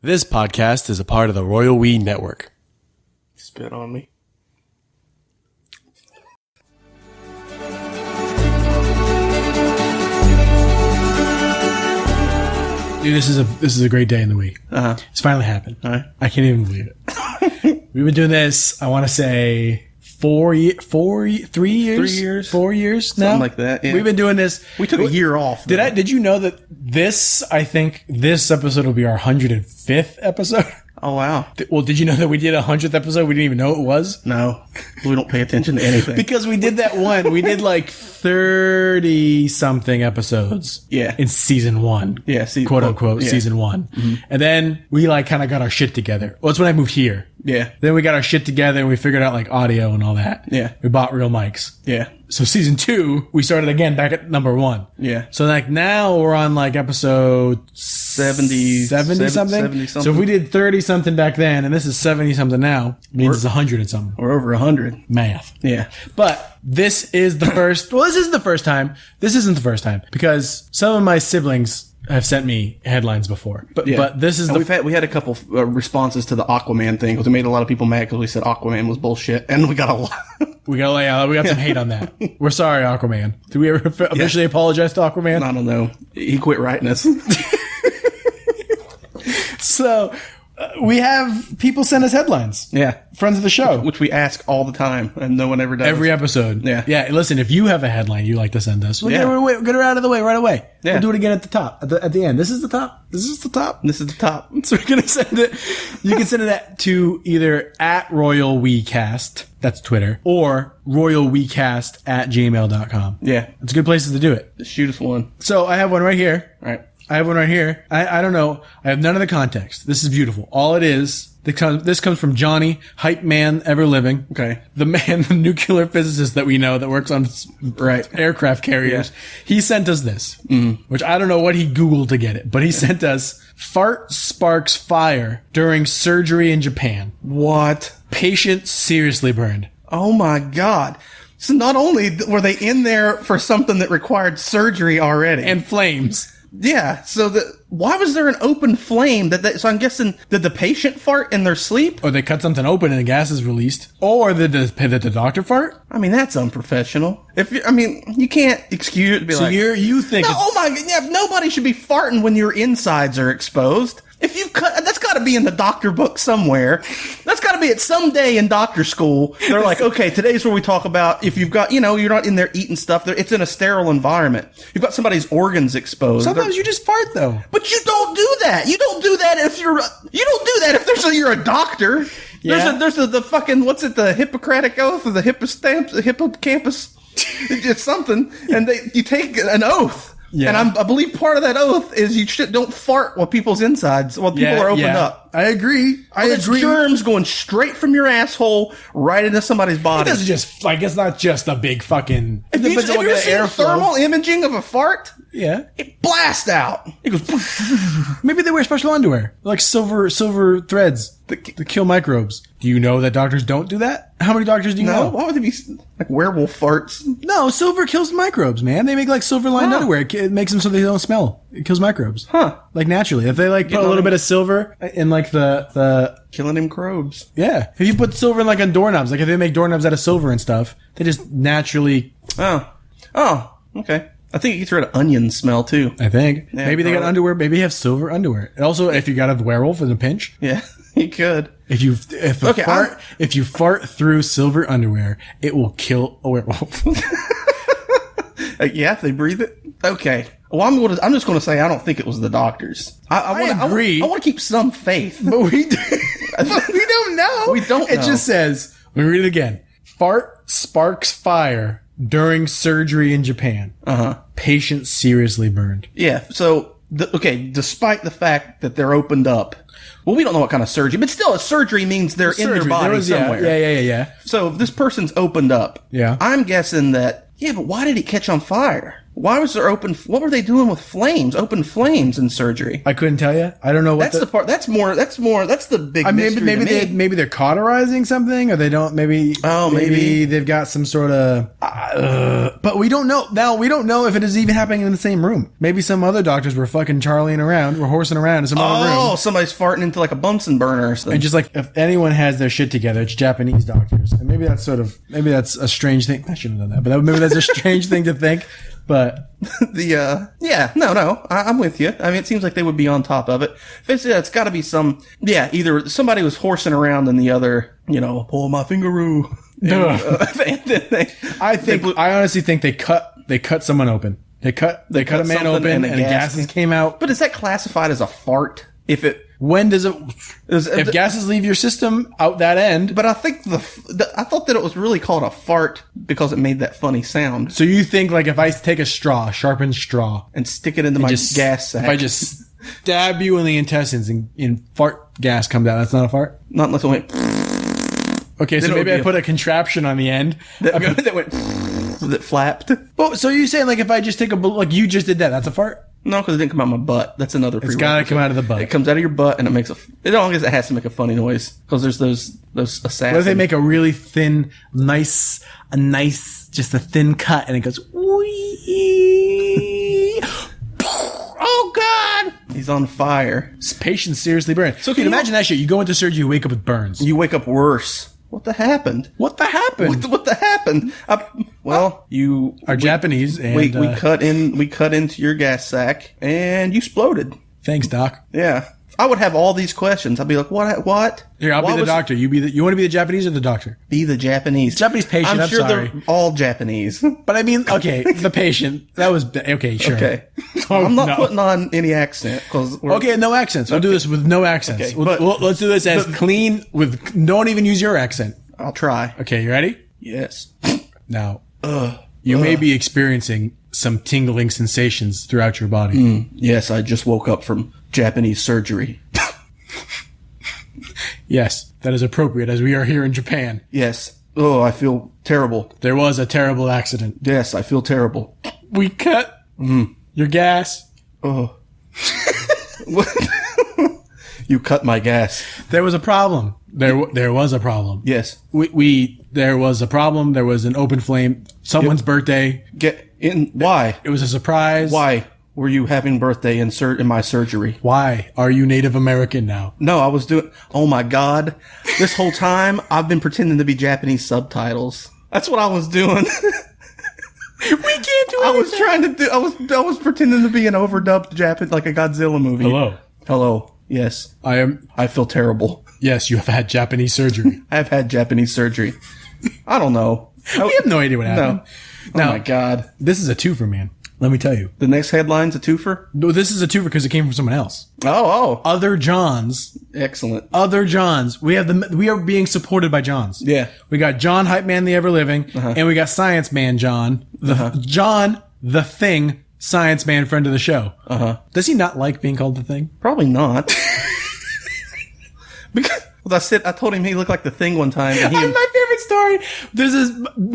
This podcast is a part of the Royal We Network. Spit on me. Dude, this is a great day in the week. It's finally happened. All right. I can't even believe it. We've been doing this, I want to say, 3 years? 3 years. 4 years now? Something like that, yeah. We've been doing this. We took a year off. Did you know that this episode will be our 105th episode? Oh, wow. Well, did you know that we did a 100th episode? We didn't even know it was? No. We don't pay attention to anything. Because we did that one. We did like 30-something episodes. Yeah. In season 1. Yeah. Quote unquote, yeah. season 1. Mm-hmm. And then we like kind of got our shit together. Well, it's when I moved here. Yeah. Then we got our shit together and we figured out like audio and all that. Yeah. We bought real mics. Yeah. So season 2, we started again back at number 1. Yeah. So like now we're on like episode 70 something. So if we did 30 something back then and this is 70 something now, it means it's 100 and something. We're over 100. Math. Yeah. But this is the first, well, this isn't the first time. This isn't the first time because some of my siblings have sent me headlines before. But this is we had a couple responses to the Aquaman thing because we made a lot of people mad because we said Aquaman was bullshit, and we got a lot. We got some hate on that. We're sorry, Aquaman. Did we ever officially apologize to Aquaman? I don't know. He quit writing us. So we have people send us headlines. Yeah. Friends of the show. Which we ask all the time, and no one ever does. Every episode. Yeah. Yeah. Listen, if you have a headline you'd like to send us, we'll Yeah. get her out of the way right away. Yeah. We'll do it again at the top, at the end. This is the top. This is the top. So we're going to send it. You can send it to either at Royal WeCast, that's Twitter, or royalwecast@gmail.com. Yeah. It's good places to do it. Just shoot us one. So I have one right here. All right. I have one right here. I don't know. I have none of the context. This is beautiful. All it is, this comes from Johnny, hype man ever living. Okay. The man, the nuclear physicist that we know that works on aircraft carriers. Yeah. He sent us this, which I don't know what he Googled to get it, but he sent us fart sparks fire during surgery in Japan. What? Patient seriously burned. Oh my God. So not only were they in there for something that required surgery already. And flames. Yeah. So why was there an open flame? So I'm guessing, did the patient fart in their sleep? Or they cut something open and the gas is released. Or did the doctor fart? I mean, that's unprofessional. You can't excuse it to be so like... you think... No, oh my God, yeah, nobody should be farting when your insides are exposed. If you've cut... That's got to be in the doctor book somewhere. That's got to be at some day in doctor school. They're like, okay, today's where we talk about if you've got, you're not in there eating stuff. It's in a sterile environment. You've got somebody's organs exposed. Sometimes you just fart, though. But you don't do that. You don't do that if you're... You don't do that if you're a doctor. Yeah. There's the fucking... What's it? The Hippocratic Oath or the hippocampus? It's something. And you take an oath. Yeah. And I believe part of that oath is you don't fart while people's insides, while people are opened up. I agree. I agree. Germs going straight from your asshole right into somebody's body. It doesn't just, it's not just a big fucking... If you seen thermal imaging of a fart, yeah, it blasts out. It goes... Maybe they wear special underwear, like silver threads to kill microbes. Do you know that doctors don't do that? How many doctors do you know? Why would they be like werewolf farts? No, silver kills microbes, man. They make like silver lined underwear. It makes them so they don't smell. It kills microbes. Huh. Like naturally. If they put a little bit of silver in like the killing them crobes. Yeah. If you put silver in like on doorknobs, like if they make doorknobs out of silver and stuff, they just naturally... Oh, okay. I think it gets rid of onion smell too. I think. Yeah, maybe they got underwear. Maybe they have silver underwear. And also, if you got a werewolf in a pinch. Yeah, you could. If you fart through silver underwear, it will kill a werewolf. Yeah, if they breathe it. Okay. Well, I'm just going to say I don't think it was the doctors. I agree. I want to keep some faith, but we don't know. We don't know. It just says. Let me read it again. Fart sparks fire during surgery in Japan. Patient seriously burned. Yeah. So despite the fact that they're opened up. Well, we don't know what kind of surgery, but still, a surgery means they're in their body somewhere. Yeah. So if this person's opened up, yeah, I'm guessing that. Yeah, but why did it catch on fire? Why was there what were they doing with flames? Open flames in surgery? I couldn't tell you. I don't know what that's the part. That's the big mystery maybe they're cauterizing something, or they don't. Maybe they've got some sort of. But we don't know now. We don't know if it is even happening in the same room. Maybe some other doctors were fucking charlieing around, were horsing around in some other room. Oh, somebody's farting into like a Bunsen burner or something. And just like if anyone has their shit together, it's Japanese doctors. And maybe that's a strange thing. I shouldn't have done that, but maybe that's a strange thing to think. But I'm with you. I mean, it seems like they would be on top of it. It's got to be either somebody was horsing around and the other, pull my fingeroo. I honestly think they cut someone open. They cut a man open and gases came out. But is that classified as a fart? If gases leave your system out that end. But I think I thought that it was really called a fart because it made that funny sound. So you think like if I take a sharpened straw, and stick it into my gas sack, if I just stab you in the intestines and fart gas comes out, that's not a fart? Not unless it went. Okay, so maybe I put a contraption on the end that went that flapped. Well, so you're saying like if I just take like you just did that's a fart? No, because it didn't come out of my butt. That's another prerequisite. It's got to come out of the butt. It comes out of your butt, and it makes as long as it has to make a funny noise. Because there's those assassins. What if they make a really thin, nice, just a thin cut, and it goes, wee. Oh, God! He's on fire. This patient seriously burned. So can you imagine that shit? You go into surgery, you wake up with burns. You wake up worse. What the happened? What the happened? What the happened? You are Japanese, and we cut into your gas sack, and you exploded. Thanks, Doc. Yeah, I would have all these questions. I'd be like, what? Here, I'll be the doctor. You want to be the Japanese or the doctor? Be the Japanese. Japanese patient. I'm sure sorry. They're all Japanese. But I mean, okay, the patient. That was okay. Sure. Okay. I'm not putting on any accent no accents. We'll do this with no accents. Okay, let's do this as clean with. Don't even use your accent. I'll try. Okay, you ready? Yes. Now, you may be experiencing some tingling sensations throughout your body. Yes, I just woke up from Japanese surgery. Yes, that is appropriate as we are here in Japan. Yes. Oh, I feel terrible. There was a terrible accident. Yes, I feel terrible. We cut your gas. Oh. You cut my gas. There was a problem. There was a problem. Yes. There was a problem. There was an open flame. Someone's birthday. Get in. Why? It was a surprise. Why were you having birthday in my surgery? Why are you Native American now? No, I was doing. Oh my God! This whole time I've been pretending to be Japanese subtitles. That's what I was doing. We can't do it. I was trying to do. I was pretending to be an overdubbed Japanese, like a Godzilla movie. Hello. Yes. I feel terrible. Yes, you have had Japanese surgery. I have had Japanese surgery. I don't know. We have no idea what happened. No. Oh my God. This is a twofer, man. Let me tell you. The next headline's a twofer? No, this is a twofer because it came from someone else. Oh. Other Johns. Excellent. Other Johns. We are being supported by Johns. Yeah. We got John Hype Man, the Ever Living, and we got Science Man John. John, the Thing, Science Man, friend of the show. Does he not like being called the Thing? Probably not. Because I told him he looked like the Thing one time. And my favorite story.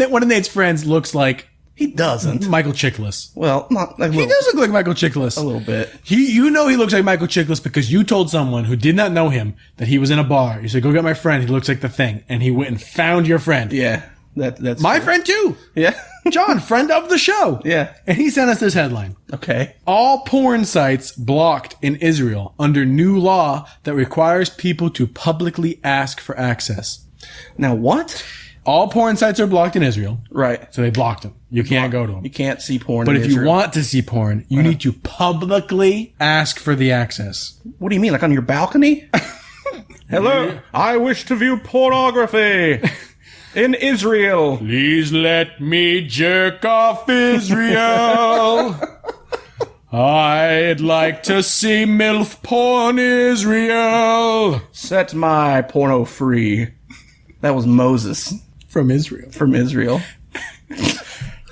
One of Nate's friends looks like. He doesn't. Michael Chiklis. Well, not like he does look like Michael Chiklis. A little bit. He looks like Michael Chiklis because you told someone who did not know him that he was in a bar. You said, "Go get my friend. He looks like the Thing," and he went and found your friend. Yeah, that's my friend too. Yeah, John, friend of the show. Yeah, and he sent us this headline. Okay. All porn sites blocked in Israel under new law that requires people to publicly ask for access. Now what? All porn sites are blocked in Israel. Right. So they blocked them. You can't go to them. You can't see porn But in if Israel. you want to see porn, you need to publicly ask for the access. What do you mean? Like on your balcony? Hello. I wish to view pornography in Israel. Please let me jerk off Israel. I'd like to see MILF porn Israel. Set my porno free. That was Moses. From Israel. From Israel.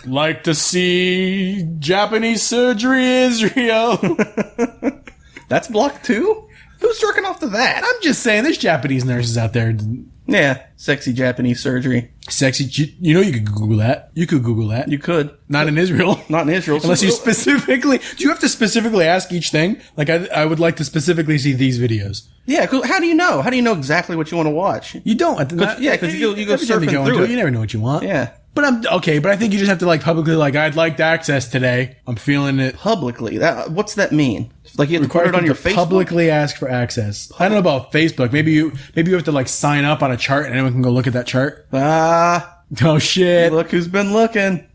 Like to see Japanese surgery Israel. That's blocked too? Who's jerking off to that? I'm just saying, there's Japanese nurses out there Yeah, sexy Japanese surgery. Sexy, you know, you could Google that. You could Google that. You could. Not in Israel. Not in Israel. Unless you specifically, do you have to specifically ask each thing? Like, I would like to specifically see these videos. Yeah, how do you know? How do you know exactly what you want to watch? You don't. Because you go surfing through it. You never know what you want. Yeah. But I think you just have to like publicly, like, I'd like to access today. I'm feeling it. Publicly? What's that mean? Like you have to put it on your Facebook? Publicly ask for access. I don't know about Facebook. Maybe you have to like sign up on a chart and anyone can go look at that chart. Oh shit. Look who's been looking.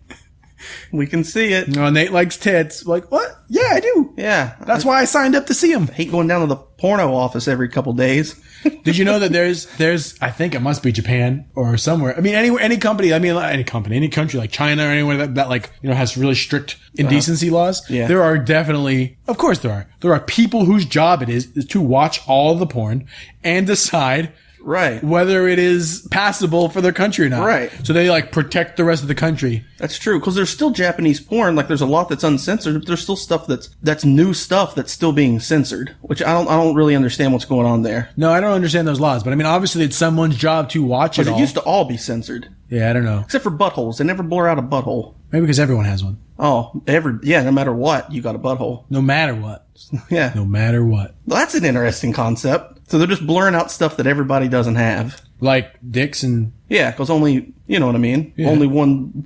We can see it. No, Nate likes tits. Like, what? Yeah, I do. Yeah. That's why I signed up to see them. I hate going down to the porno office every couple days. Did you know that there's, I think it must be Japan or somewhere. I mean, any company, any country like China or anywhere that like, you know, has really strict indecency laws. Yeah. There are definitely, of course there are people whose job it is to watch all the porn and decide right whether it is passable for their country or not. Right. So they like protect the rest of the country. That's true. Because there's still Japanese porn. Like there's a lot that's uncensored. But there's still stuff that's new stuff that's still being censored, which I don't really understand what's going on there. No, I don't understand those laws. But I mean, obviously it's someone's job to watch it all. It used to all be censored. Yeah, I don't know. Except for buttholes. They never blur out a butthole. Maybe because everyone has one. Oh, no matter what, you got a butthole. No matter what. Yeah. No matter what. Well, that's an interesting concept. So they're just blurring out stuff that everybody doesn't have. Like dicks and... Yeah, because only, you know what I mean? Yeah. Only one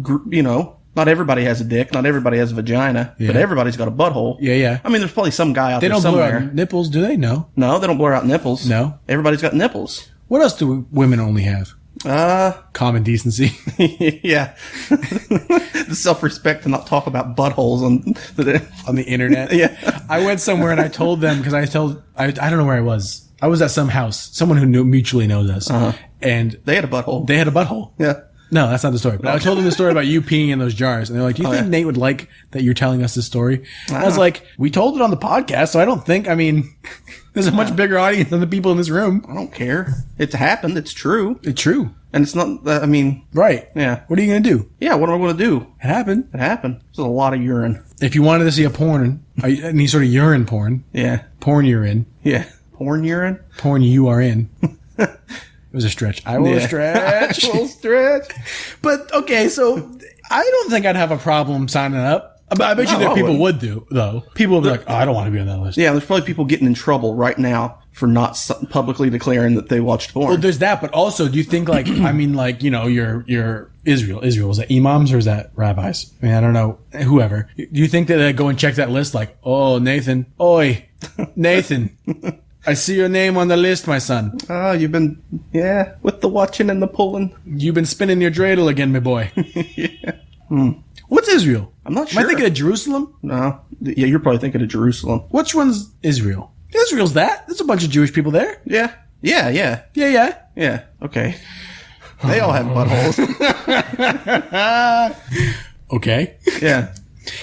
group, you know. Not everybody has a dick. Not everybody has a vagina. Yeah. But everybody's got a butthole. Yeah. I mean, there's probably some guy out They there don't somewhere. blur out nipples, do they? No. No, they don't blur out nipples. No. Everybody's got nipples. What else do women only have? Common decency. Yeah. The self-respect to not talk about buttholes on the internet. Yeah. I went somewhere and I told them, because I don't know where I was. I was at some house, someone who mutually knows us. And they had a butthole. They had a butthole. Yeah. No, that's not the story. But I told them the story about you peeing in those jars. And they're like, do you think Nate would like that you're telling us this story? I was like, we told it on the podcast, so I don't think, there's a much bigger audience than the people in this room. I don't care. It's happened. It's true. It's true. And it's not, Right. Yeah. What are you going to do? Yeah, what am I going to do? It happened. It happened. There's a lot of urine. If you wanted to see a porn, any sort of urine porn. Yeah. Porn you're in. Yeah. Porn urine? Porn you are in. It was a stretch. I will stretch. I will stretch. But, okay, so I don't think I'd have a problem signing up. I bet you that people would do, though. People would be like, I don't want to be on that list. Yeah, there's probably people getting in trouble right now for not publicly declaring that they watched porn. Well, there's that, but also, do you think, like, your Israel, is that imams or is that rabbis? I don't know. Whoever. Do you think that they go and check that list like, oh, Nathan, oi, Nathan, I see your name on the list, my son. Oh, you've been, with the watching and the pulling. You've been spinning your dreidel again, my boy. Yeah. What's Israel? I'm not sure. Am I thinking of Jerusalem? No. Yeah, you're probably thinking of Jerusalem. Which one's Israel? Israel's that. There's a bunch of Jewish people there. Yeah. Yeah. Yeah. Okay. They all have buttholes. Okay. Yeah.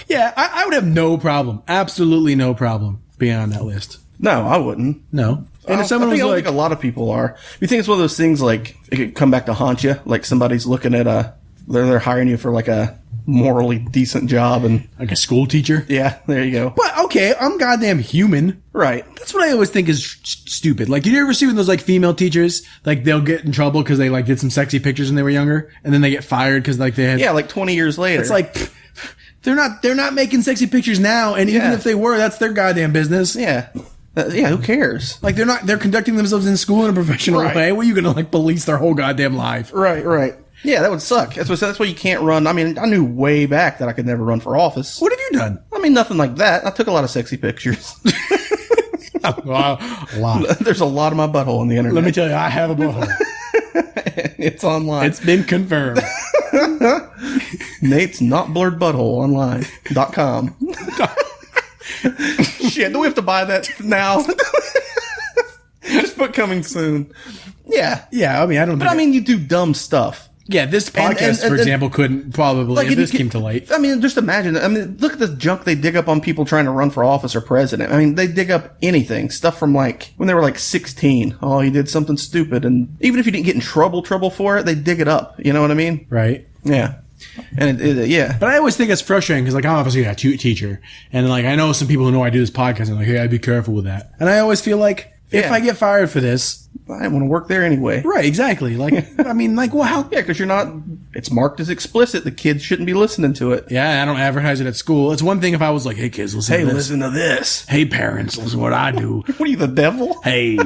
Yeah, I would have no problem. Absolutely no problem being on that list. No, I wouldn't. No. And if someone was like, I think a lot of people are. You think it's one of those things like it could come back to haunt you? Like somebody's looking at they're hiring you for like a morally decent job and like a school teacher. Yeah, there you go. But okay, I'm goddamn human. Right. That's what I always think is stupid. Like, did you ever see when those like female teachers, like they'll get in trouble because they like did some sexy pictures when they were younger, and then they get fired because like they had like 20 years later. It's like they're not making sexy pictures now, and even if they were, that's their goddamn business. Yeah. Who cares? Like they're conducting themselves in school in a professional way. What are you gonna like police their whole goddamn life? Right. Yeah, that would suck. That's why you can't run. I mean, I knew way back that I could never run for office. What have you done? I mean, nothing like that. I took a lot of sexy pictures. A lot. There's a lot of my butthole on the internet. Let me tell you, I have a butthole. It's online. It's been confirmed. Nate's not blurred butthole online.com. Shit, do we have to buy that now? Just put coming soon. Yeah. I mean, I don't. But I mean, you do dumb stuff. Yeah, this podcast, for example, couldn't probably, like, if this came to light. I mean, just imagine. I mean, look at the junk they dig up on people trying to run for office or president. I mean, they dig up anything. Stuff from, like, when they were, like, 16. Oh, he did something stupid. And even if you didn't get in trouble for it, they dig it up. You know what I mean? Right. Yeah. And yeah. But I always think it's frustrating because, like, I'm obviously a teacher. And, like, I know some people who know I do this podcast and, like, hey, I'd be careful with that. And I always feel like, if I get fired for this, didn't want to work there anyway. Right, exactly. Like, I mean, like, well, how? Yeah, because you're not, it's marked as explicit. The kids shouldn't be listening to it. Yeah, I don't advertise it at school. It's one thing if I was like, hey, kids, listen to this. Listen to this. Hey, parents, listen to what I do. What are you, the devil? Hey,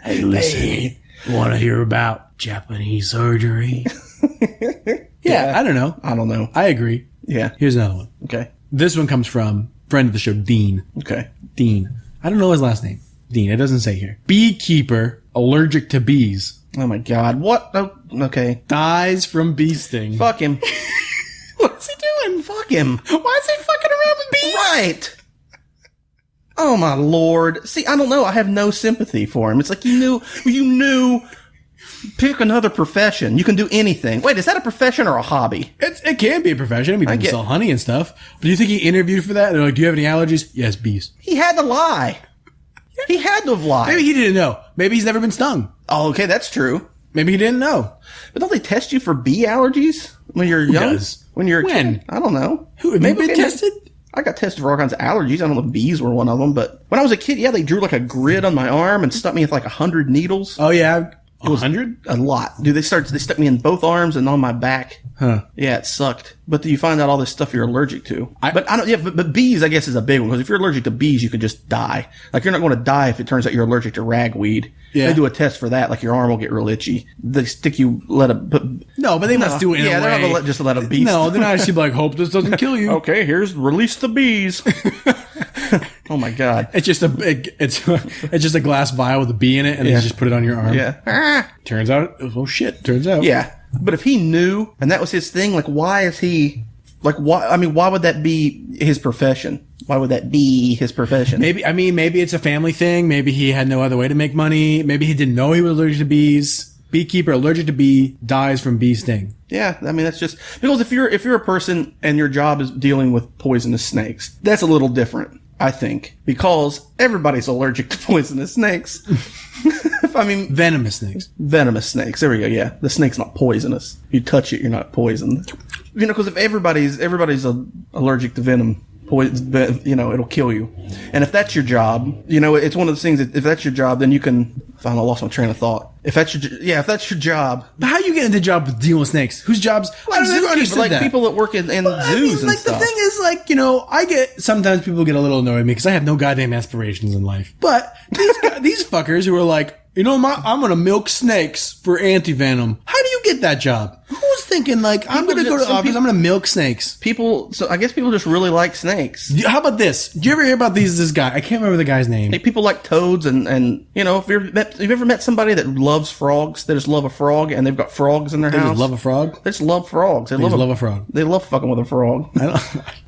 listen. Want to hear about Japanese surgery? Yeah, I don't know. I don't know. I agree. Yeah. Here's another one. Okay. This one comes from friend of the show, Dean. Okay. Dean. I don't know his last name. Dean. It doesn't say here. Beekeeper allergic to bees. Oh my God. What? Oh, okay. Dies from bee sting. Fuck him. What's he doing? Fuck him. Why is he fucking around with bees? Right. Oh my Lord. See, I don't know. I have no sympathy for him. It's like you knew. Pick another profession. You can do anything. Wait, is that a profession or a hobby? It can be a profession. I mean, people sell honey and stuff. But do you think he interviewed for that? They're like, do you have any allergies? Yes, bees. He had to lie. He had to have lied. Maybe he didn't know. Maybe he's never been stung. Oh, okay, that's true. Maybe he didn't know. But don't they test you for bee allergies when you're young? Does? When you're a When? kid? I don't know. Who, have you been tested? I got tested for all kinds of allergies. I don't know if bees were one of them, but when I was a kid, yeah, they drew like a grid on my arm and stuck me with like 100 needles. Oh, yeah. It was 100? a lot. Dude, they stuck me in both arms and on my back. Huh. Yeah, it sucked. But you find out all this stuff you're allergic to. But bees, I guess, is a big one. Because if you're allergic to bees, you could just die. Like, you're not going to die if it turns out you're allergic to ragweed. Yeah. They do a test for that. Like, your arm will get real itchy. They stick you, No, but they must do it in a way. Yeah, they're not going to just let a bee. No, they're not actually like, hope this doesn't kill you. Okay, release the bees. Oh my God. It's just a glass vial with a bee in it, and they just put it on your arm. Yeah. Turns out, turns out. Yeah. But if he knew, and that was his thing, like, why is he, like, why would that be his profession? Why would that be his profession? Maybe it's a family thing. Maybe he had no other way to make money. Maybe he didn't know he was allergic to bees. Beekeeper allergic to bee dies from bee sting. Yeah, I mean, that's just, because if you're a person and your job is dealing with poisonous snakes, that's a little different, I think, because everybody's allergic to poisonous snakes. I mean, venomous snakes. Venomous snakes. There we go. Yeah, the snake's not poisonous. You touch it, you're not poisoned. You know, because if everybody's allergic to venom, it'll kill you. And if that's your job, it's one of those things that if that's your job, then you can. I lost my train of thought. If that's your job. But how you get into a job with dealing with snakes? Whose jobs? Like people that work in zoos and stuff. The thing is, I get, sometimes people get a little annoyed with me because I have no goddamn aspirations in life. But these fuckers who are like, I'm gonna milk snakes for anti-venom. How do you get that job? Who's thinking I'm gonna go to the office, I'm gonna milk snakes? So I guess people just really like snakes. How about this? Do you ever hear about this guy? I can't remember the guy's name. Hey, people like toads and if you've ever met somebody that loves frogs, they just love a frog and they've got frogs in their house. They just love a frog? They just love frogs. They love a frog. They love fucking with a frog.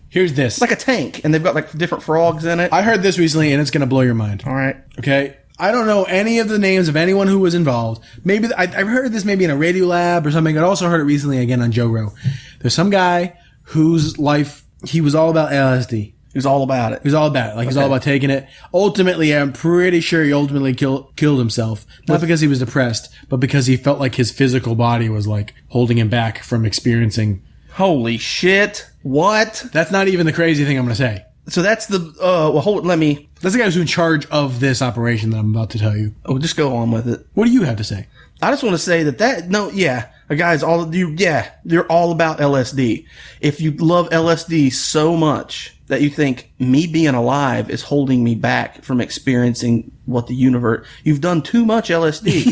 Here's this. It's like a tank and they've got different frogs in it. I heard this recently and it's gonna blow your mind. All right. Okay. I don't know any of the names of anyone who was involved. Maybe I've heard this maybe in a radio lab or something. I also heard it recently again on Joe Rogan. There's some guy whose life, he was all about LSD. He was all about it. He was all about it. He's all about taking it. Ultimately, I'm pretty sure he ultimately killed himself. Not because he was depressed, but because he felt like his physical body was holding him back from experiencing. Holy shit. What? That's not even the crazy thing I'm going to say. So that's the, That's the guy who's in charge of this operation that I'm about to tell you. Oh, just go on with it. What do you have to say? I just want to say you're all about LSD. If you love LSD so much that you think me being alive is holding me back from experiencing what the universe, you've done too much LSD.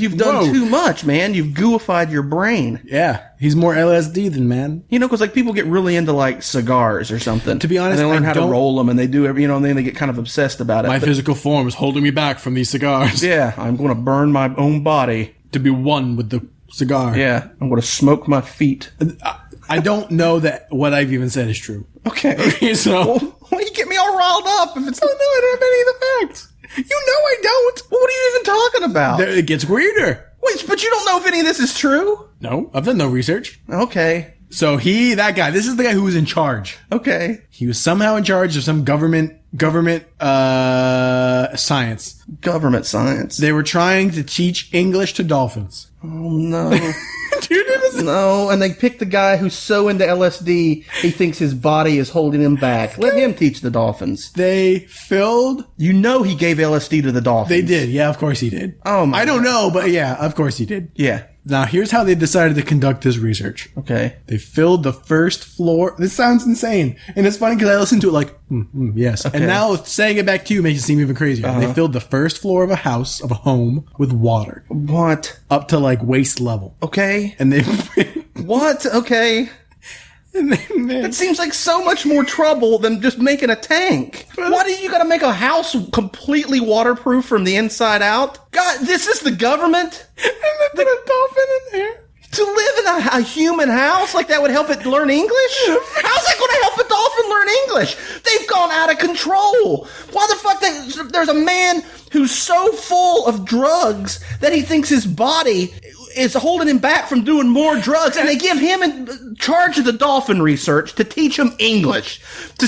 You've done too much, man. You've gooified your brain. Yeah. He's more LSD than man. Because people get really into cigars or something. To be honest, and they learn how to roll them and they do and then they get kind of obsessed about it. My physical form is holding me back from these cigars. Yeah. I'm going to burn my own body. To be one with the cigar. Yeah. I'm going to smoke my feet. I don't know that what I've even said is true. Okay. So. Why you get me all riled up if it's... Oh, no, I don't have any of the facts. I don't. Well, what are you even talking about? It gets weirder. Wait, but you don't know if any of this is true? No, I've done no research. Okay. So that guy, this is the guy who was in charge. Okay. He was somehow in charge of some government science. Government science. They were trying to teach English to dolphins. Oh, no. Dude, no, and they picked the guy who's so into LSD, he thinks his body is holding him back. Let him teach the dolphins. They filled... You know he gave LSD to the dolphins. They did. Yeah, of course he did. Oh, my I don't know, but yeah, of course he did. Yeah. Now, here's how they decided to conduct this research. Okay. They filled the first floor. This sounds insane. And it's funny because I listened to it like, yes. Okay. And now saying it back to you makes it seem even crazier. They filled the first floor of a house, of a home, with water. What? Up to like waist level. Okay. And they... What? Okay. And then It seems like so much more trouble than just making a tank. Why do you gotta make a house completely waterproof from the inside out? God, this is the government? And they put a dolphin in there. To live in a human house? Like that would help it learn English? How's that gonna help a dolphin learn English? They've gone out of control. Why the fuck there's a man who's so full of drugs that he thinks his body is holding him back from doing more drugs, and they give him in charge of the dolphin research to teach him English. Do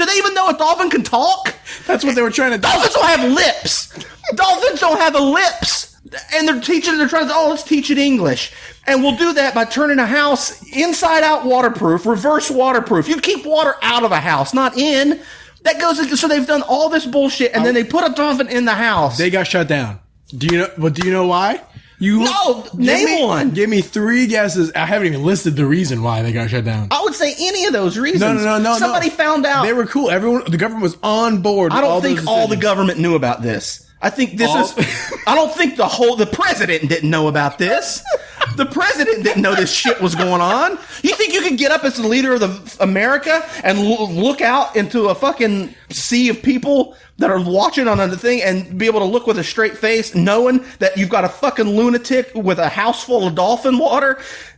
they even know a dolphin can talk? That's what they were trying to do. Dolphins don't have lips. Dolphins don't have lips. And they're trying to, let's teach it English. And we'll do that by turning a house inside out waterproof, reverse waterproof. You keep water out of a house, not in. That goes, so they've done all this bullshit, and then they put a dolphin in the house. They got shut down. Do you know why? Name one. Give me 3 guesses. I haven't even listed the reason why they got shut down. I would say any of those reasons. No. Somebody found out. They were cool. The government was on board. I don't think all the government knew about this. I think I don't think the president didn't know about this. The president didn't know this shit was going on. You think you can get up as the leader of America and look out into a fucking sea of people that are watching on the thing and be able to look with a straight face, knowing that you've got a fucking lunatic with a house full of dolphin water,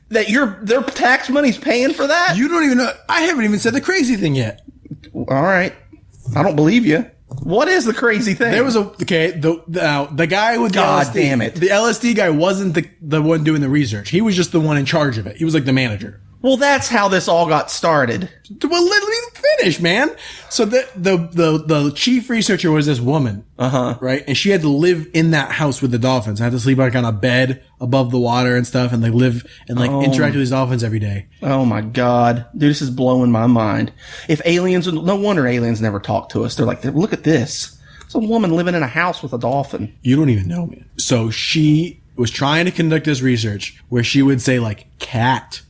that their tax money's paying for that? You don't even know. I haven't even said the crazy thing yet. All right. I don't believe you. What is the crazy thing? There was the guy with the God LSD. Damn it. The LSD guy wasn't the one doing the research. He was just the one in charge of it. He was like the manager. Well, that's how this all got started. Well, let me finish, man. So the chief researcher was this woman, right? And she had to live in that house with the dolphins. Had to sleep like on a bed above the water and stuff, and live and interact with these dolphins every day. Oh my God, dude, this is blowing my mind. No wonder aliens never talk to us. They're like, look at this. It's a woman living in a house with a dolphin. You don't even know, man. So she was trying to conduct this research where she would say like cat.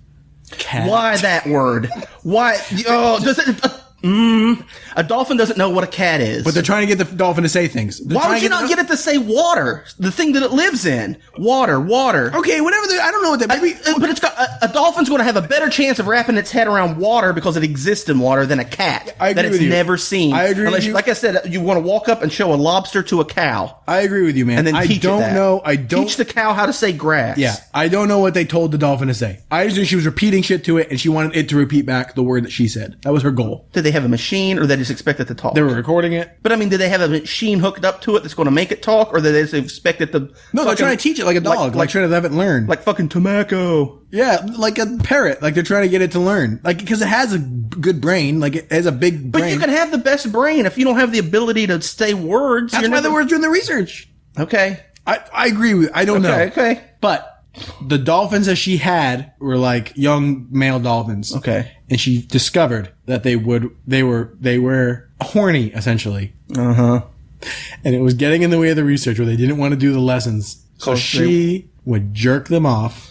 Why that word? Why? Oh, does it? A dolphin doesn't know what a cat is. But they're trying to get the dolphin to say things. Why would you not get it to say water? The thing that it lives in. Water. Okay, whatever. I don't know what that... But it's got... A dolphin's going to have a better chance of wrapping its head around water because it exists in water than a cat. I agree that it's never seen. I agree with you. Like I said, you want to walk up and show a lobster to a cow. I agree with you, man. And then teach Teach the cow how to say grass. Yeah. I don't know what they told the dolphin to say. I just knew she was repeating shit to it, and she wanted it to repeat back the word that she said. That was her goal. Did they have a machine, or they just expect it to talk? They were recording it. But I mean, did they have a machine hooked up to it that's going to make it talk, or did they just expect it to... No, they're trying to teach it like a dog. Like trying to have it learn. Like fucking Tomako. Yeah, like a parrot. Like they're trying to get it to learn. Like, because it has a good brain. Like, it has a big brain. But you can have the best brain if you don't have the ability to say words. That's why they were doing the research. Okay. I agree with... I don't know. Okay. But the dolphins that she had were like young male dolphins. Okay. And she discovered that they were horny, essentially. Uh-huh. And it was getting in the way of the research where they didn't want to do the lessons. So she would jerk them off.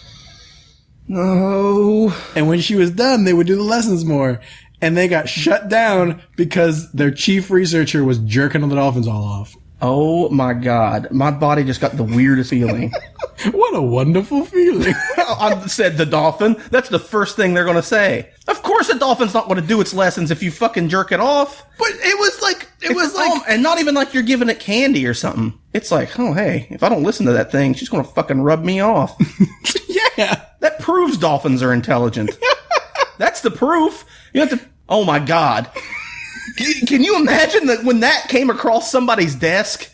No. And when she was done, they would do the lessons more. And they got shut down because their chief researcher was jerking the dolphins all off. Oh my God. My body just got the weirdest feeling. What a wonderful feeling. Said the dolphin. That's the first thing they're going to say. Of course the dolphin's not going to do its lessons if you fucking jerk it off. But it was like... and not even like you're giving it candy or something. It's like, oh, hey, if I don't listen to that thing, she's going to fucking rub me off. Yeah. That proves dolphins are intelligent. That's the proof. You have to... Oh my God. Can you imagine that when that came across somebody's desk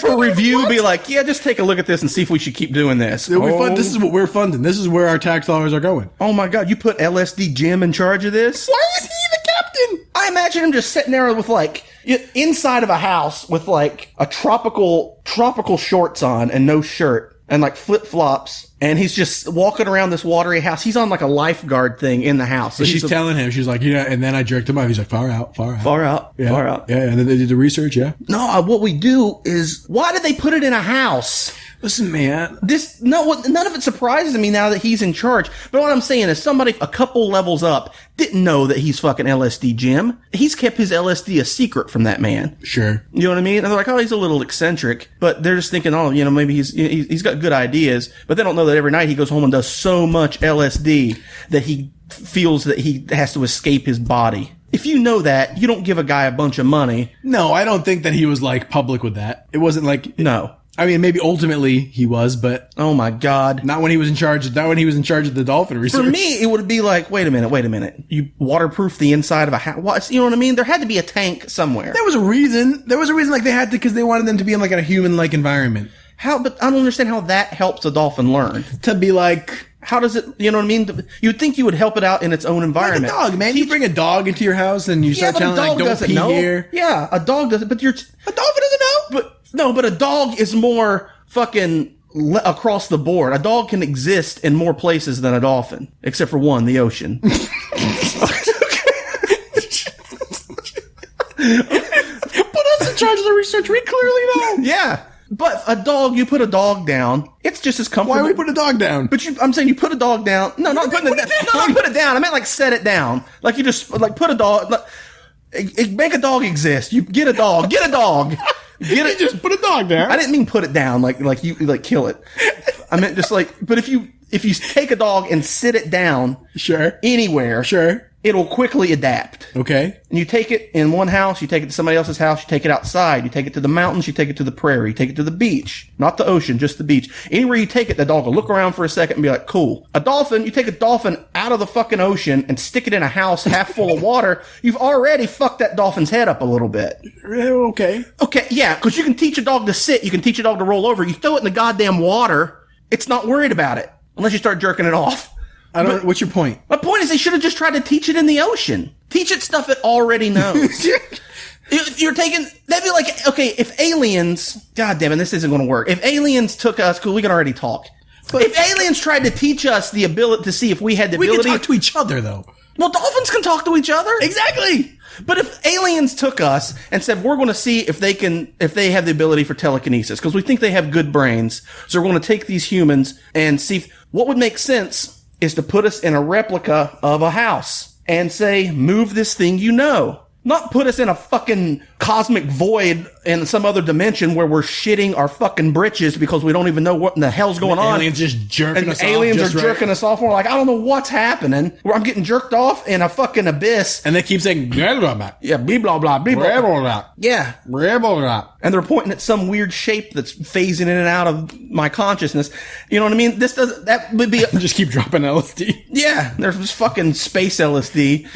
for review, be like, yeah, just take a look at this and see if we should keep doing this. This is what we're funding. This is where our tax dollars are going. Oh my God, you put LSD Jim in charge of this? Why is he the captain? I imagine him just sitting there with like, inside of a house with like a tropical shorts on and no shirt and like flip-flops And he's just walking around this watery house. He's on like a lifeguard thing in the house. So she's telling him, she's like, yeah, and then I jerked him off. He's like, far out. Yeah. Yeah, and then they did the research, yeah. No, what we do is, why did they put it in a house? Listen, man. None of it surprises me now that he's in charge. But what I'm saying is somebody a couple levels up didn't know that he's fucking LSD Jim. He's kept his LSD a secret from that man. Sure. You know what I mean? And they're like, oh, he's a little eccentric. But they're just thinking, oh, maybe he's got good ideas. But they don't know that every night he goes home and does so much LSD that he feels that he has to escape his body. If you know that, you don't give a guy a bunch of money. No, I don't think that he was like public with that. It wasn't like... No. I mean, maybe ultimately he was, but oh my god, not when he was in charge. Not when he was in charge of the dolphin research. For me, it would be like, wait a minute. You waterproof the inside of a house? You know what I mean? There had to be a tank somewhere. There was a reason. Like they had to, because they wanted them to be in like a human-like environment. How? But I don't understand how that helps a dolphin learn. To be like, how does it? You know what I mean? You'd think you would help it out in its own environment. Like a dog, man. You bring a dog into your house and you start telling it, like, don't pee here. Yeah, a dog doesn't. But a dolphin doesn't know. But a dog is more fucking across the board. A dog can exist in more places than a dolphin, except for one, the ocean. Put us in charge of the research. We clearly know. Yeah. But a dog, you put a dog down, it's just as comfortable. Why would we put a dog down? But I'm saying you put a dog down. No, not putting it down. No, not put it down. I meant like set it down. Like you just like put a dog. Make a dog exist. You get a dog. Get a dog. You just put a dog there. I didn't mean put it down like you like kill it. I meant just like, but if you take a dog and sit it down, sure, anywhere, sure, it'll quickly adapt. Okay. And you take it in one house, you take it to somebody else's house, you take it outside, you take it to the mountains, you take it to the prairie, you take it to the beach. Not the ocean, just the beach. Anywhere you take it, the dog will look around for a second and be like, cool. A dolphin, you take a dolphin out of the fucking ocean and stick it in a house half full of water, you've already fucked that dolphin's head up a little bit. Okay. Okay, yeah, because you can teach a dog to sit, you can teach a dog to roll over, you throw it in the goddamn water, it's not worried about it. Unless you start jerking it off. What's your point? My point is they should have just tried to teach it in the ocean. Teach it stuff it already knows. If you're taking, that'd be like, okay, if aliens, god damn it, this isn't going to work. If aliens took us, cool, we can already talk. But if aliens tried to teach us the ability to see if we had the ability. We can talk to each other, though. Well, dolphins can talk to each other. Exactly. But if aliens took us and said, we're going to see if they have the ability for telekinesis, because we think they have good brains. So we're going to take these humans and see what would make sense is to put us in a replica of a house and say, move this thing you know. Not put us in a fucking cosmic void in some other dimension where we're shitting our fucking britches because we don't even know what in the hell's going on. Aliens just jerking us off. Aliens are jerking us off. We're like, I don't know what's happening. I'm getting jerked off in a fucking abyss. And they keep saying, blah, blah, blah. Yeah, blah, blah, blah, blah, blah, blah, blah. Yeah. Blah, blah, blah. And they're pointing at some weird shape that's phasing in and out of my consciousness. You know what I mean? That would be... Just keep dropping LSD. Yeah, there's this fucking space LSD.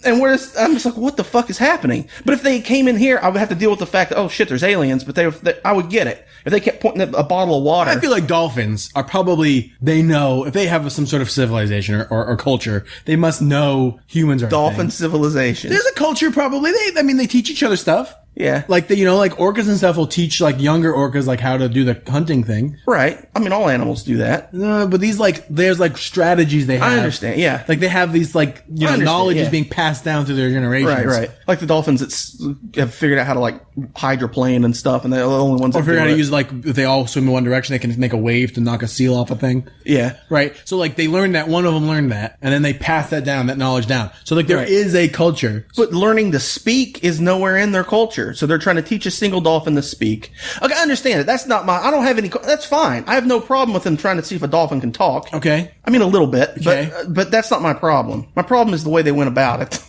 And I'm just like, what the fuck is happening? But if they came in here, I would have to deal with the fact that, oh shit, there's aliens, but I would get it. If they kept pointing at a bottle of water. I feel like dolphins are probably, they know, if they have some sort of civilization or culture, they must know humans are dolphin civilization. There's a culture probably. They teach each other stuff. Yeah. Like, like orcas and stuff will teach like younger orcas like how to do the hunting thing. Right. I mean, all animals do that. But these there's like strategies they have. I understand. Yeah. Like they have these knowledge is being passed down through their generations. Right. Like the dolphins that have figured out how to like hydroplane and stuff, and they're the only ones that figure out how to use if they all swim in one direction, they can make a wave to knock a seal off a thing. Yeah. Right. So like they learned that, one of them learned that, and then they pass that knowledge down. So like there is a culture. But learning to speak is nowhere in their culture. So they're trying to teach a single dolphin to speak. Okay, I understand it. That's not I don't have any, that's fine. I have no problem with them trying to see if a dolphin can talk. Okay. I mean, a little bit, okay. but that's not my problem. My problem is the way they went about it.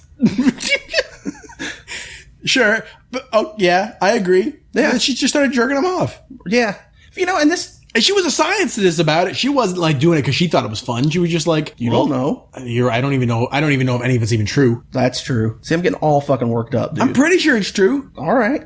Sure. But, yeah, I agree. Yeah. And she just started jerking them off. Yeah. And she was a scientist about it. She wasn't like doing it because she thought it was fun. She was just like, you don't know. I don't even know if any of it's even true. That's true. See, I'm getting all fucking worked up, dude. I'm pretty sure it's true. All right.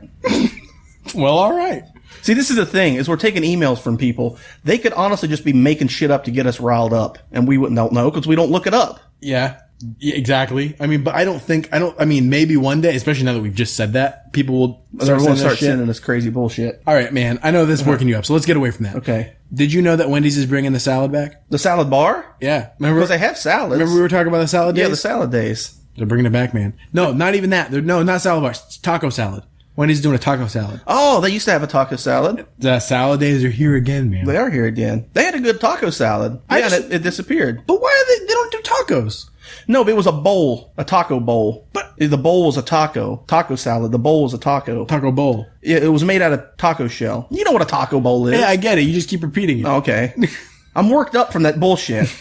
Well, all right. See, this is the thing, is we're taking emails from people. They could honestly just be making shit up to get us riled up, and we don't know because we don't look it up. Yeah. Yeah, exactly. I mean, but I mean, maybe one day, especially now that we've just said that, people will start sending us crazy bullshit. All right, man. I know this is working you up, so let's get away from that. Okay. Did you know that Wendy's is bringing the salad back? The salad bar? Yeah. Remember? Because they have salads. Remember we were talking about the salad days? Yeah, the salad days. They're bringing it back, man. No, not even that. No, not salad bars. It's taco salad. Wendy's doing a taco salad. Oh, they used to have a taco salad. The salad days are here again, man. They are here again. They had a good taco salad. And it disappeared. But why are they don't do tacos? No, but it was a bowl, a taco bowl. But the bowl was a taco salad. The bowl was a taco. Taco bowl. It was made out of taco shell. You know what a taco bowl is. Yeah, I get it. You just keep repeating it. Okay. I'm worked up from that bullshit.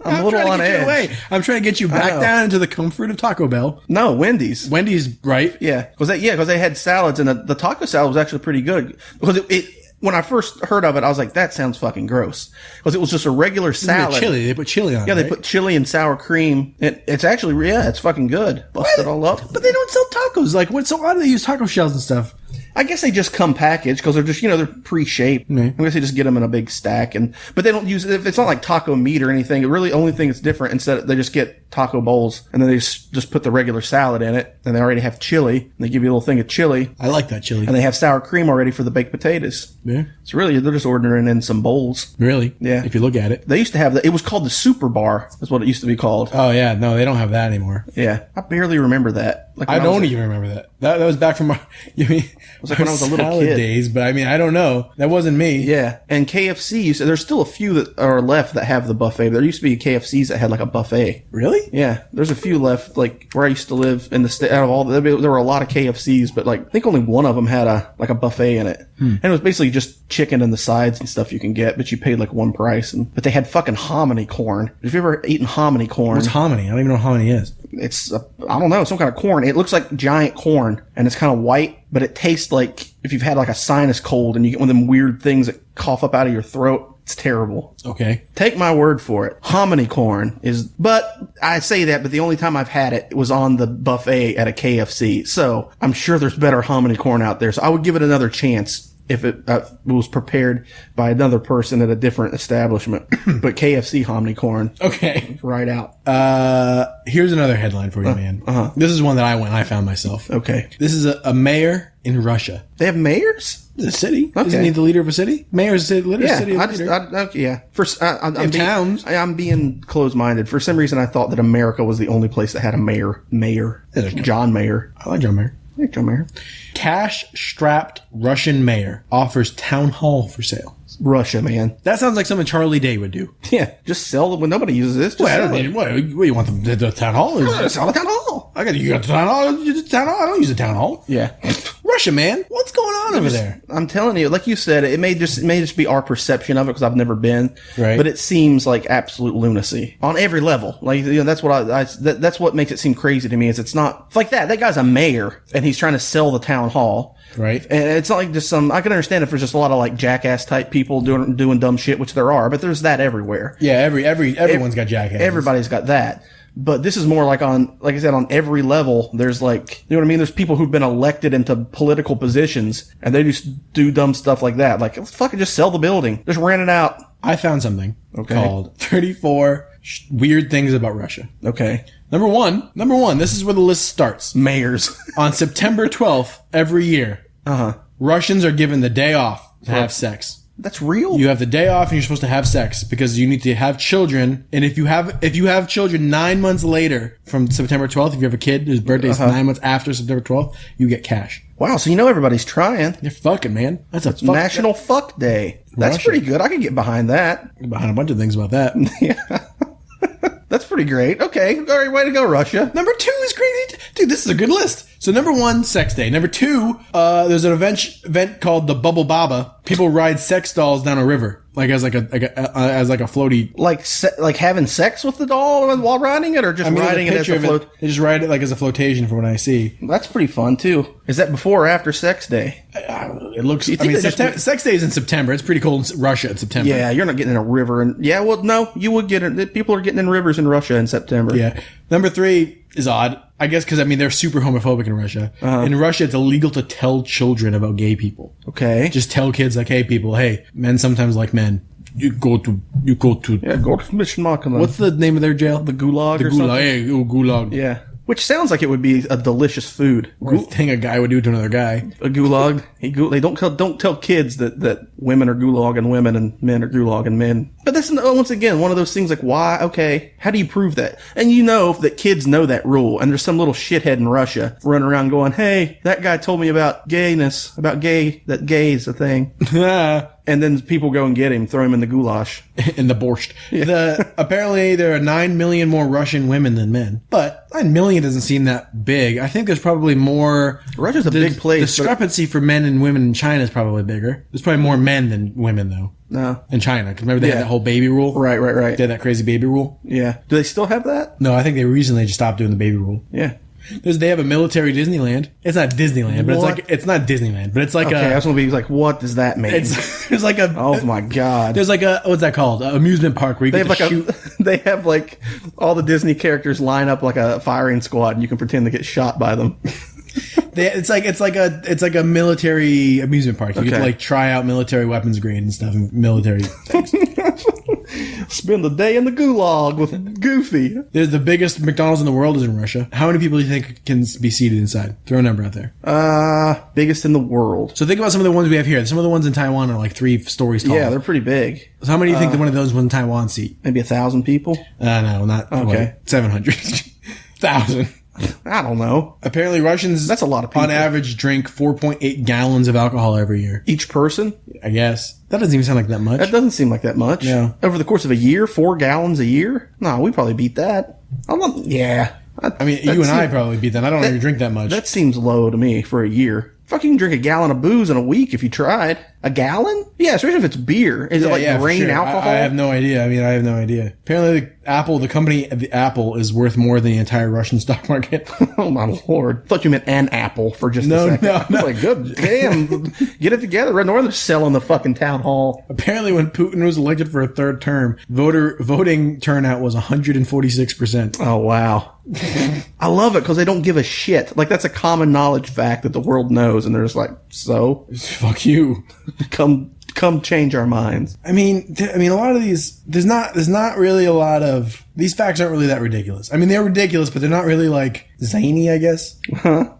I'm a little on edge. I'm trying to get you back down into the comfort of Taco Bell. No, Wendy's. Wendy's, right? Yeah, because they had salads, and the taco salad was actually pretty good. Because when I first heard of it, I was like, that sounds fucking gross. Because it was just a regular salad. Chili. They put chili on it. Yeah, they put chili and sour cream. It's actually, it's fucking good. Bust it all up. But they don't sell tacos. Like, why do they use taco shells and stuff? I guess they just come packaged because they're just, they're pre-shaped. Mm-hmm. I guess they just get them in a big stack, but they don't use it. It's not like taco meat or anything. It really, only thing that's different, instead they just get taco bowls and then they just put the regular salad in it, and they already have chili. And they give you a little thing of chili. I like that chili. And they have sour cream already for the baked potatoes. Yeah. So really, they're just ordering in some bowls. Really? Yeah. If you look at it. They used to have it was called the Super Bar. That's what it used to be called. Oh, yeah. No, they don't have that anymore. Yeah. I barely remember that. Like I don't even remember that. That was back from it was like when I was a little kid. Days, but I mean, I don't know. That wasn't me. Yeah. And KFC, there's still a few that are left that have the buffet. There used to be KFCs that had like a buffet. Really? Yeah. There's a few left, like where I used to live in the state. Out of all, there were a lot of KFCs, but like I think only one of them had a buffet in it. And it was basically just chicken and the sides and stuff you can get, but you paid like one price. But they had fucking hominy corn. Have you ever eaten hominy corn? What's hominy? I don't even know what hominy is. It's, I don't know, some kind of corn. It looks like giant corn, and it's kind of white, but it tastes like if you've had like a sinus cold and you get one of them weird things that cough up out of your throat. It's terrible. Okay. Take my word for it. Hominy corn but I say that, but the only time I've had it was on the buffet at a KFC. So I'm sure there's better hominy corn out there. So I would give it another chance if it was prepared by another person at a different establishment. But KFC hominy corn. Okay. Right out. Here's another headline for you, man. This is one that I found myself. Okay. This is a mayor in Russia. They have mayors? The city. Okay. Isn't he the leader of a city? Mayor's the city leader. Yeah. I'm towns. I'm being closed-minded. For some reason, I thought that America was the only place that had a mayor. John Mayer. I like John Mayer. I like John Mayer. Cash-strapped Russian mayor offers town hall for sale. Russia, man. That sounds like something Charlie Day would do. Yeah, just sell them when nobody uses this. Just I don't need what you want the town hall? Sell the town hall. You got the town hall? The town hall? I don't use the town hall. Yeah. Russia, man. What's going on over there? I'm telling you, like you said, it may just be our perception of it because I've never been. Right. But it seems like absolute lunacy on every level. Like, that's what that's what makes it seem crazy to me. Is it's not like that. That guy's a mayor and he's trying to sell the town hall. Right. And it's not like just I can understand if there's just a lot of like jackass type people doing dumb shit, which there are, but there's that everywhere. Yeah, everyone's got jackasses. Everybody's got that. But this is more like like I said, on every level, there's like, you know what I mean? There's people who've been elected into political positions and they just do dumb stuff like that. Like, let's fucking just sell the building. Just rent it out. I found something called 34 Weird Things About Russia. Okay. Number one, this is where the list starts. Mayors. On September 12th every year, Russians are given the day off to have sex. That's real? You have the day off and you're supposed to have sex because you need to have children. And if you have children 9 months later from September 12th, if you have a kid whose birthday is 9 months after September 12th, you get cash. Wow, so everybody's trying. You're fucking, man. That's a National Fuck Day. That's Russia. pretty good. I can get behind that. Behind a bunch of things about that. Yeah. That's pretty great. Okay. All right. Way to go, Russia. Number 2 is great. Dude, this is a good list. So number 1, sex day. Number 2, there's an event called the Bubble Baba. People ride sex dolls down a river. Like as a floaty. Like having sex with the doll while riding it, or just riding it as a float? They just ride it like as a flotation from what I see. That's pretty fun too. Is that before or after sex day? It looks, sex day is in September. It's pretty cold in Russia in September. Yeah, you're not getting in a river. No, you would get it. People are getting in rivers in Russia in September. Yeah. Number 3 is odd. I guess because, they're super homophobic in Russia. In Russia, it's illegal to tell children about gay people. Okay. Just tell kids like, hey, men sometimes like men. You go to Yeah, go to Mission Machina. what's the name of their jail? the Gulag or Gulag. something? Yeah, Gulag. Yeah. Which sounds like it would be a delicious food. Or a thing a guy would do to another guy. A gulag. They don't tell kids that women are gulagging women and men are gulagging men. But that's once again one of those things like why? Okay, how do you prove that? And you know that kids know that rule. And there's some little shithead in Russia running around going, "Hey, that guy told me about gayness, that gay is a thing." And then people go and get him, throw him in the goulash. In the borscht. Apparently, there are 9 million more Russian women than men. But 9 million doesn't seem that big. I think there's probably more... Russia's a big place. Discrepancy for men and women in China is probably bigger. There's probably more men than women, though. No. In China. Because remember they had that whole baby rule? Right. They had that crazy baby rule? Yeah. Do they still have that? No, I think they recently just stopped doing the baby rule. Yeah. They have a military Disneyland. It's not Disneyland, but it's not Disneyland, but it's like okay, I was gonna be like, what does that mean? There's like a oh my god. There's like a what's that called? An amusement park where you get to shoot. They have like all the Disney characters line up like a firing squad, and you can pretend to get shot by them. It's like a military amusement park. You get to like try out military weapons grade and stuff, and military things. Spend the day in the gulag with Goofy. There's the biggest McDonald's in the world is in Russia. How many people do you think can be seated inside? Throw a number out there. Biggest in the world. So think about some of the ones we have here. Some of the ones in Taiwan are like 3 stories tall. Yeah, they're pretty big. So how many do you think that one of those one in Taiwan seat? Maybe 1,000 people? No, not okay. 700. 1,000. I don't know. Apparently Russians, that's a lot of people. On average, drink 4.8 gallons of alcohol every year. Each person? I guess. That doesn't even sound like that much. That doesn't seem like that much. Yeah. Over the course of a year, 4 gallons a year? No, we probably beat that. Yeah. I mean, you and I probably beat that. I don't even drink that much. That seems low to me for a year. Fuck, you can drink a gallon of booze in a week if you tried. A gallon? Yeah, especially if it's beer. Is it like grain alcohol? I have no idea. I have no idea. Apparently, the company Apple is worth more than the entire Russian stock market. Oh my lord! I thought you meant an apple for just a second. No. Like, good damn, get it together. Red Northern's selling the fucking town hall. Apparently, when Putin was elected for a 3rd term, voting turnout was 146%. Oh wow. I love it because they don't give a shit. Like, that's a common knowledge fact that the world knows, and they're just like, so fuck you. Come change our minds. I mean, a lot of these, there's not really a lot of, these facts aren't really that ridiculous. I mean, they're ridiculous, but they're not really like zany, I guess.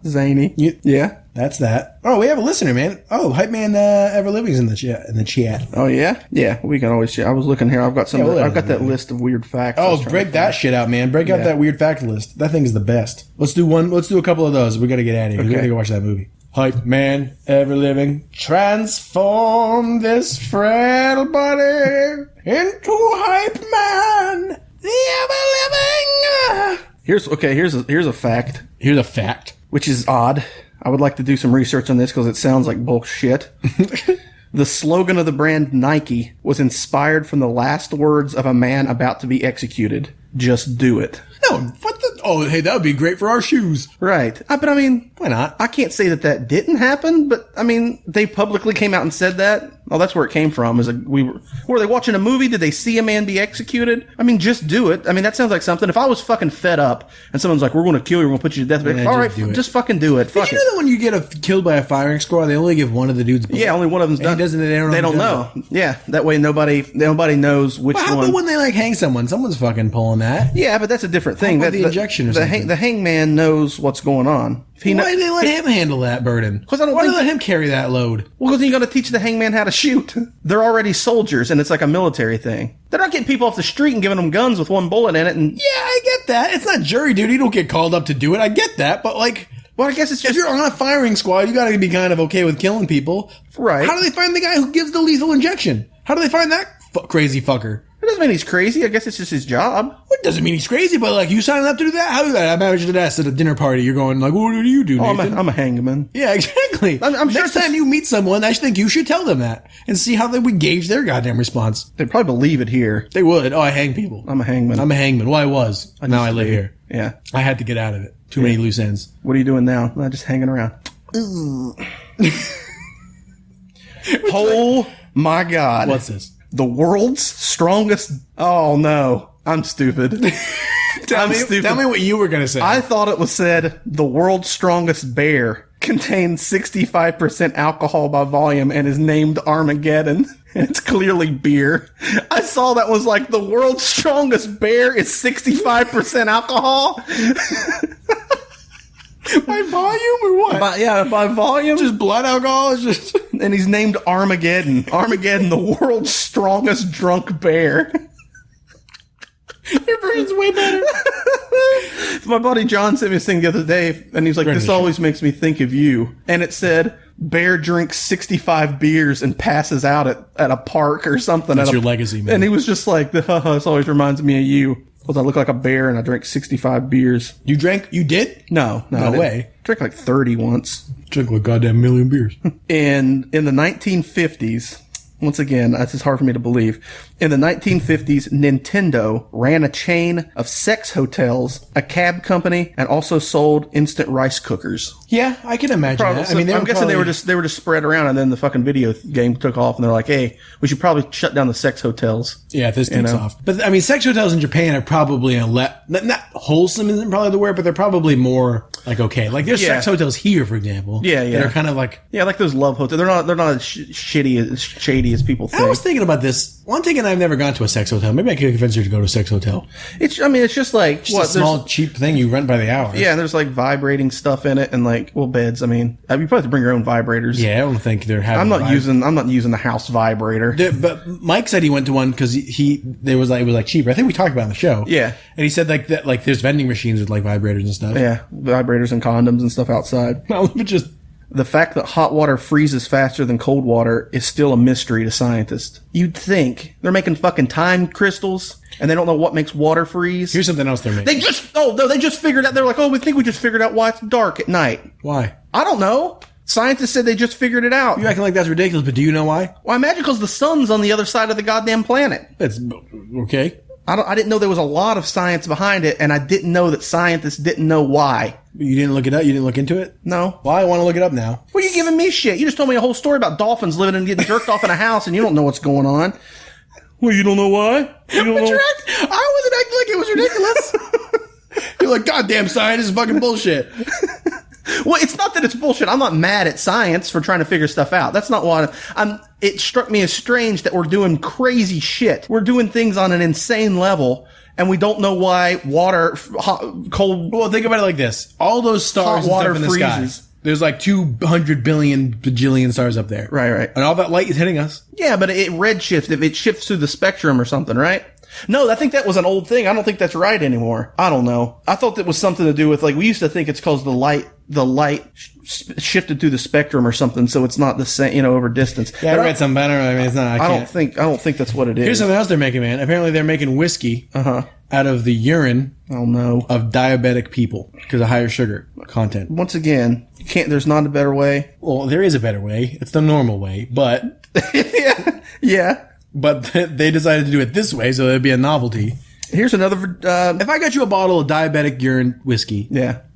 Zany. Yeah. That's that. Oh, we have a listener, man. Oh, Hype Man Ever Living's in the chat. Oh yeah? Yeah, we can always share. I was looking here. I've got I've got that list of weird facts. Oh, break that shit out, man. Break out that weird fact list. That thing is the best. Let's do a couple of those. We gotta get out of here. We gotta go watch that movie. Hype Man Ever Living, transform this frail body into Hype Man the Ever Living. Here's a fact. Here's a fact, which is odd. I would like to do some research on this because it sounds like bullshit. The slogan of the brand Nike was inspired from the last words of a man about to be executed. Just do it. No, what the? Oh, hey, that would be great for our shoes. Right. But I mean, why not? I can't say that didn't happen, but I mean, they publicly came out and said that. Oh, that's where it came from. Were they watching a movie? Did they see a man be executed? I mean, just do it. I mean, that sounds like something. If I was fucking fed up and someone's like, we're going to kill you, we're going to put you to death. Like, all right, just fucking do it. Did you know that when you get killed by a firing squad, they only give one of the dudes bullets? Yeah, only one of them's done. They don't know. Yeah, that way nobody knows which one. How about when they like hang someone? Someone's fucking pulling that. Yeah, but that's a different thing. The injection or something. The hangman knows what's going on. Why do they let him handle that burden? Why do they let him carry that load? Well, because you got to teach the hangman how to shoot. They're already soldiers, and it's like a military thing. They're not getting people off the street and giving them guns with one bullet in it. And yeah, I get that. It's not jury duty. You don't get called up to do it. I get that, but like, well, I guess it's just if you're on a firing squad, you got to be kind of okay with killing people, right? How do they find the guy who gives the lethal injection? How do they find that crazy fucker? It doesn't mean he's crazy. I guess it's just his job. Well, it doesn't mean he's crazy, but like, you signing up to do that? How do that? I imagine that at a dinner party. You're going like, what do you do, Nathan? I'm a hangman. Yeah, exactly. I'm sure next time you meet someone, I think you should tell them that and see how they would gauge their goddamn response. They'd probably believe it here. They would. Oh, I hang people. I'm a hangman. I'm a hangman. Well, I was. Now I live here. Yeah. I had to get out of it. Too many loose ends. What are you doing now? I'm just hanging around. Oh my God. What's this? The world's strongest... Oh, no. I'm stupid. Tell me what you were going to say. I thought it was said the world's strongest bear contains 65% alcohol by volume and is named Armageddon. It's clearly beer. I saw that was like the world's strongest bear is 65% alcohol. By volume or what? By volume. Just blood alcohol? It's just... And he's named Armageddon. Armageddon, the world's strongest drunk bear. Your version's way better. My buddy John sent me this thing the other day, and he's like, this always makes me think of you. And it said, bear drinks 65 beers and passes out at a park or something. That's your legacy, man. And he was just like, this always reminds me of you. Because I look like a bear and I drank 65 beers. You drank? You did? No way. I drank like 30 once. Drank like a goddamn million beers. In the 1950s, once again, this is hard for me to believe. In the 1950s, Nintendo ran a chain of sex hotels, a cab company, and also sold instant rice cookers. Yeah, I can imagine that. So, I'm guessing they were just spread around, and then the fucking video game took off, and they're like, "Hey, we should probably shut down the sex hotels." Yeah, this takes off. But I mean, sex hotels in Japan are probably not wholesome isn't probably the word, but they're probably more like okay. Like there's sex hotels here, for example. Yeah. They're kind of like like those love hotels. They're not as shady as people think. I was thinking about this. One thing, and I've never gone to a sex hotel. Maybe I could convince you to go to a sex hotel. It's just like a small cheap thing you rent by the hour. Yeah, and there's like vibrating stuff in it, and like beds. I mean, you probably have to bring your own vibrators. Yeah, I don't think they're having. I'm not using the house vibrator. But Mike said he went to one because it was cheaper. I think we talked about it on the show. Yeah, and he said that there's vending machines with like vibrators and stuff. Yeah, vibrators and condoms and stuff outside. No, just. The fact that hot water freezes faster than cold water is still a mystery to scientists. You'd think they're making fucking time crystals and they don't know what makes water freeze. Here's something else they're making. They just figured out. They're like, we think we just figured out why it's dark at night. Why? I don't know. Scientists said they just figured it out. You're acting like that's ridiculous, but do you know why? Well, I imagine because the sun's on the other side of the goddamn planet. That's okay. I didn't know there was a lot of science behind it, and I didn't know that scientists didn't know why. You didn't look it up? You didn't look into it? No. Well, I want to look it up now. What are you giving me shit? You just told me a whole story about dolphins living and getting jerked off in a house, and you don't know what's going on. Well, you don't know why? You don't know. I wasn't acting like it was ridiculous. You're like, goddamn science is fucking bullshit. Well, it's not that it's bullshit. I'm not mad at science for trying to figure stuff out. That's not what it struck me as strange that we're doing crazy shit. We're doing things on an insane level, and we don't know why cold. Well, think about it like this: all those stars and stuff in the sky. There's like 200 billion bajillion stars up there. Right. And all that light is hitting us. Yeah, but it redshifts. If it shifts through the spectrum or something, right? No, I think that was an old thing. I don't think that's right anymore. I don't know. I thought that was something to do with, like, we used to think it's because the light shifted through the spectrum or something, so it's not the same, over distance. Yeah, I read something, but I mean, it's not. I don't think that's what it is. Here's something else they're making, man. Apparently they're making whiskey out of the urine of diabetic people because of higher sugar content. Once again, there's not a better way. Well, there is a better way. It's the normal way, but yeah. But they decided to do it this way, so it'd be a novelty. Here's another. If I got you a bottle of diabetic urine whiskey,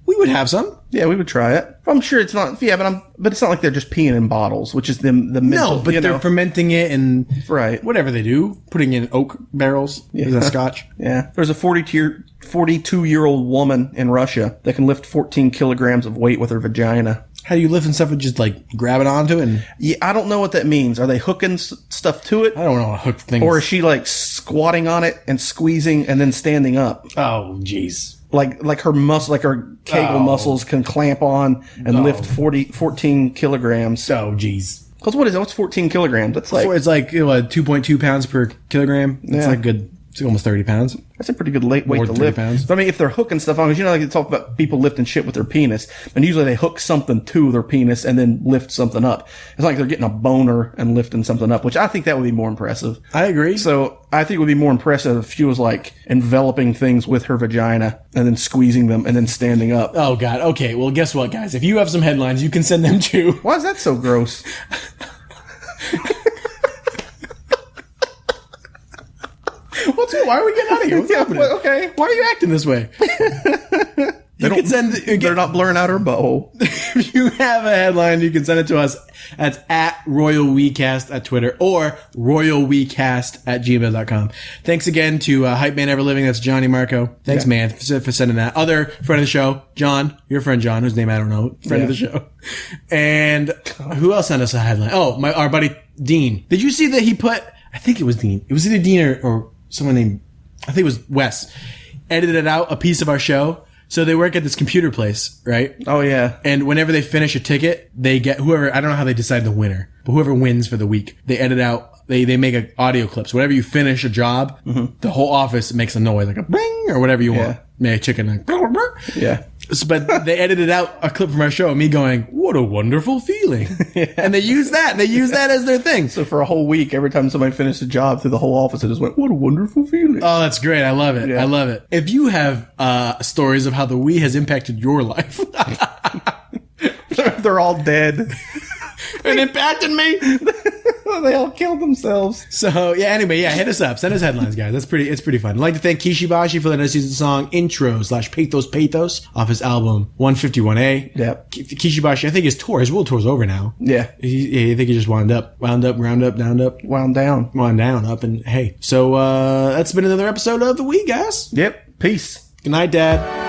we would have some. Yeah, we would try it. I'm sure it's not. Yeah, but it's not like they're just peeing in bottles, which is the mental. No, but they're fermenting it and whatever they do, putting in oak barrels. Yeah. Is that scotch? Yeah. There's a 42-year-old woman in Russia that can lift 14 kilograms of weight with her vagina. How do you lift and stuff and just like grab it onto it? And yeah, I don't know what that means. Are they hooking stuff to it? I don't know how to hook things. Or is she like squatting on it and squeezing and then standing up? Oh, jeez. Like her her Kegel muscles can clamp on and lift 14 kilograms. Oh, jeez. Because what's 14 kilograms? That's like it's like 2.2 pounds per kilogram. It's like good. It's almost 30 pounds. That's a pretty good weight to lift. Pounds. But I mean, if they're hooking stuff on, because like they talk about people lifting shit with their penis, and usually they hook something to their penis and then lift something up. It's like they're getting a boner and lifting something up, which I think that would be more impressive. I agree. So I think it would be more impressive if she was like enveloping things with her vagina and then squeezing them and then standing up. Oh, God. Okay. Well, guess what, guys? If you have some headlines, you can send them too. Why is that so gross? Why are we getting out of here? What's happening? Okay. Why are you acting this way? They're not blurring out her butthole. If you have a headline, you can send it to us. That's at RoyalWeCast at Twitter or RoyalWeCast@gmail.com. Thanks again to Hype Man Ever Living. That's Johnny Marco. Thanks, man, for sending that. Other friend of the show, John, your friend John, whose name I don't know, friend of the show. And who else sent us a headline? Oh, our buddy Dean. Did you see that he put, I think it was Dean. It was either Dean or someone named, I think it was Wes, edited out a piece of our show. So they work at this computer place, right? Oh, yeah. And whenever they finish a ticket, they get whoever, I don't know how they decide the winner, but whoever wins for the week, they edit out, they make audio clips. Whenever you finish a job, the whole office makes a noise, like a bing or whatever you want. Maybe a chicken, like, blah, blah, blah. Yeah. But they edited out a clip from our show of me going, what a wonderful feeling. And they use that as their thing. So for a whole week, every time somebody finished a job through the whole office, it just went, what a wonderful feeling. Oh, that's great. I love it. Yeah. I love it. If you have stories of how the Wii has impacted your life. They're all dead. It impacted me. They all killed themselves. So yeah, anyway, yeah, hit us up. Send us headlines, guys. It's pretty fun. I'd like to thank Kishibashi for letting us use the song intro/Pathos off his album 151A. Yep. Kishibashi, I think his world tour's over now. Yeah. I think he just wound up, ground up, wound down, up, and hey. So that's been another episode of The Wii, guys. Yep. Peace. Good night, Dad.